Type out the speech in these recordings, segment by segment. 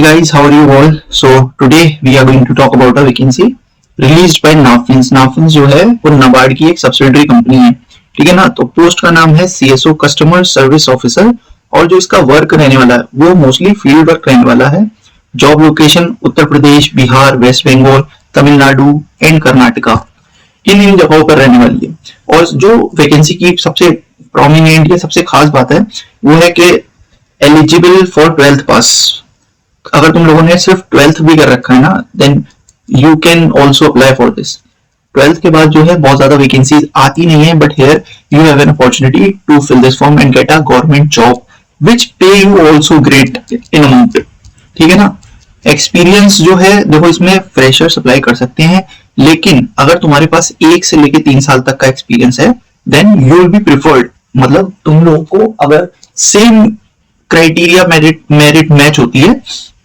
guys, how are you all? So today we are going to talk about a vacancy released by Nafins. Nafins जो है वो नाबार्ड की एक subsidiary company है, ठीक है ना। तो पोस्ट का नाम है CSO कस्टमर सर्विस ऑफिसर और जो इसका वर्क रहने वाला है वो मोस्टली फील्ड वर्क रहने वाला है। Job location Uttar Pradesh, Bihar, West Bengal, Tamil Nadu and Karnataka, इन जगहों पर रहने वाली है। और जो वैकेंसी की सबसे प्रोमिनेंट या सबसे खास बात है वो है कि एलिजिबल फॉर 12th पास। अगर तुम लोगों ने सिर्फ 12th भी कर रखा है ना, then you can also apply for this. 12th के बाद जो है बहुत ज्यादा वैकेंसीज आती नहीं है, but here you have an opportunity to fill this form and get a government job which pay you also great in amount, ठीक है ना। एक्सपीरियंस जो है देखो इसमें फ्रेशर्स अप्लाई कर सकते हैं, लेकिन अगर तुम्हारे पास 1 से लेके 3 साल तक का एक्सपीरियंस है then you will be preferred. मतलब तुम लोगों को अगर सेम क्राइटेरिया मेरिट मैच होती है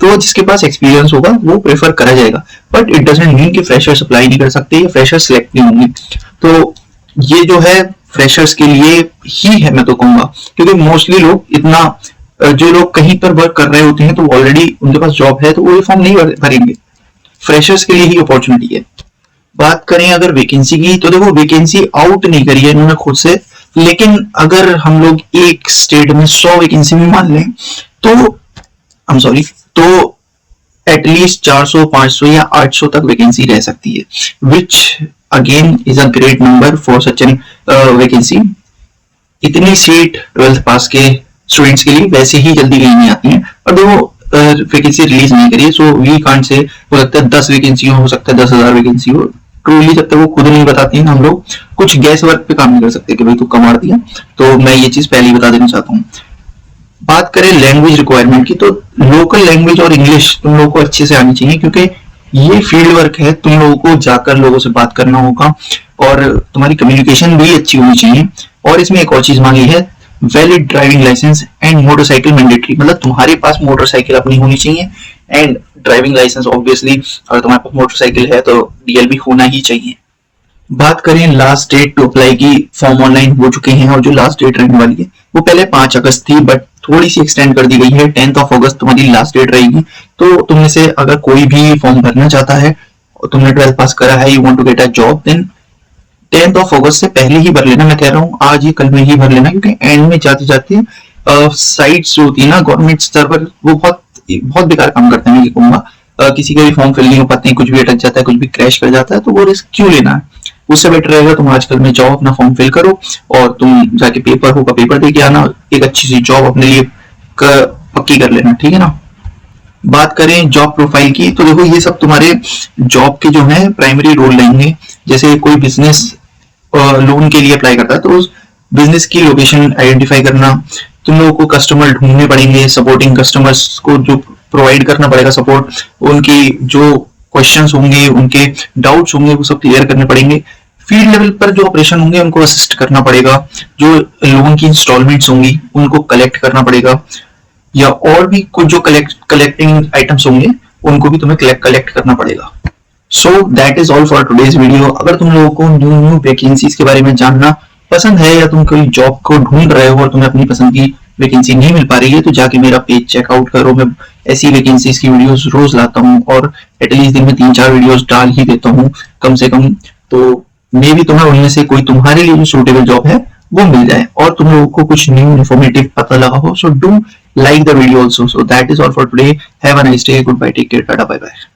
तो जिसके पास एक्सपीरियंस होगा वो प्रेफर करा जाएगा, बट इट डजंट मीन कि फ्रेशर्स अप्लाई नहीं कर सकते या फ्रेशर्स सिलेक्ट नहीं होंगे। तो ये जो है फ्रेशर्स के लिए ही है मैं तो कहूंगा, क्योंकि मोस्टली लोग इतना जो लोग कहीं पर वर्क कर रहे होते हैं तो ऑलरेडी उनके पास जॉब है तो वो ये फॉर्म नहीं भरेंगे। फ्रेशर्स के लिए ही अपॉर्चुनिटी है। बात करें अगर वैकेंसी की तो देखो वैकेंसी आउट नहीं करी है इन्होंने खुद से, लेकिन अगर हम लोग एक स्टेट में 100 वैकेंसी भी मान लें तो एटलीस्ट 400, 500 या 800 तक वैकेंसी रह सकती है, which again is a great number for such an vacancy. इतनी सीट 12th पास के स्टूडेंट्स के लिए वैसे ही जल्दी कहीं नहीं आती है, और देखो वैकेंसी रिलीज नहीं करी है, सो वी कांट से हो सकता है 10 वैकेंसी हो सकता है 10,000 वैकेंसी हो। ट्रूली जब तक वो खुद नहीं बताती है हम लोग कुछ गैस वर्क पे काम नहीं कर सकते कि भाई तू कमा दिया। तो मैं ये चीज पहले ही बता देना चाहता हूँ। बात करें लैंग्वेज रिक्वायरमेंट की तो लोकल लैंग्वेज और इंग्लिश तुम लोगों को अच्छे से आनी चाहिए, क्योंकि ये फील्ड वर्क है, तुम लोगों को जाकर लोगों से बात करना होगा और तुम्हारी कम्युनिकेशन भी अच्छी होनी चाहिए। और इसमें एक और चीज मांगी है, valid driving licence and motorcycle mandatory. मतलब तुम्हारे पास मोटरसाइकिल अपनी होनी चाहिए एंड ड्राइविंग लाइसेंस ऑब्वियसली, अगर तुम्हारे पास मोटरसाइकिल है तो DL भी होना ही चाहिए। बात करें लास्ट डेट टू अप्लाई की, फॉर्म ऑनलाइन हो चुके हैं और जो लास्ट डेट रहने वाली है वो पहले 5 अगस्त थी, बट थोड़ी सी एक्सटेंड कर दी गई है। 10th अगस्त तुम्हारी लास्ट डेट रहेगी। तो तुमने से अगर कोई भी फॉर्म भरना चाहता है और तुमने 12th पास करा है, you want to get a job, then 10th अगस्त से पहले ही भर लेना। मैं कह रहा हूँ आज ही कल में ही भर लेना, क्योंकि एंड में जाते जाते साइट्स जो होती है ना गवर्नमेंट सर्वर, वो बहुत बेकार काम करते हैं। मैं कहूंगा किसी का भी फॉर्म फिल नहीं हो पाते हैं, कुछ भी अटक जाता है, कुछ भी क्रैश कर जाता है, तो वो रिस्क क्यों लेना है। उससे बेटर रहेगा तुम आजकल में जाओ, अपना फॉर्म फिल करो और तुम जाके पेपर दे के आना, एक अच्छी सी जॉब अपने लिए पक्की कर लेना, ठीक है ना। बात करें जॉब प्रोफाइल की तो देखो ये सब तुम्हारे जॉब के जो है प्राइमरी रोल रहेंगे। जैसे कोई बिजनेस लोन के लिए अप्लाई करता है तो उस बिजनेस की लोकेशन आइडेंटिफाई करना, तुम लोगों को कस्टमर ढूंढने पड़ेंगे, सपोर्टिंग कस्टमर्स को जो प्रोवाइड करना पड़ेगा सपोर्ट, उनकी जो क्वेश्चंस होंगे, उनके डाउट्स होंगे, वो सब क्लियर करने पड़ेंगे। फील्ड लेवल पर जो ऑपरेशन होंगे उनको असिस्ट करना पड़ेगा, जो लोन की इंस्टॉलमेंट्स होंगी उनको कलेक्ट करना पड़ेगा, या और भी कुछ जो कलेक्टिंग आइटम्स होंगे उनको भी तुम्हें कलेक्ट करना पड़ेगा। So that is all for today's video. अगर तुम लोगों को न्यू वैकेंसीज के बारे में जानना पसंद है या तुम कोई जॉब को ढूंढ रहे हो और तुम्हें अपनी पसंद की वैकेंसी नहीं मिल पा रही है, तो जाके मेरा पेज चेकआउट करो। मैं ऐसी वैकेंसीज की वीडियोस रोज लाता हूँ और एटलीस्ट दिन में 3-4 वीडियोस डाल ही देता हूँ कम से कम। तो मे भी तुम्हें उनमें से कोई तुम्हारे लिए जो सूटेबल जॉब है वो मिल जाए और तुम लोगों को कुछ न्यू इन्फॉर्मेटिव पता लगा हो। So do like the video also. So that is all for today. Have a nice day. Goodbye. Take care. Tata. Bye bye.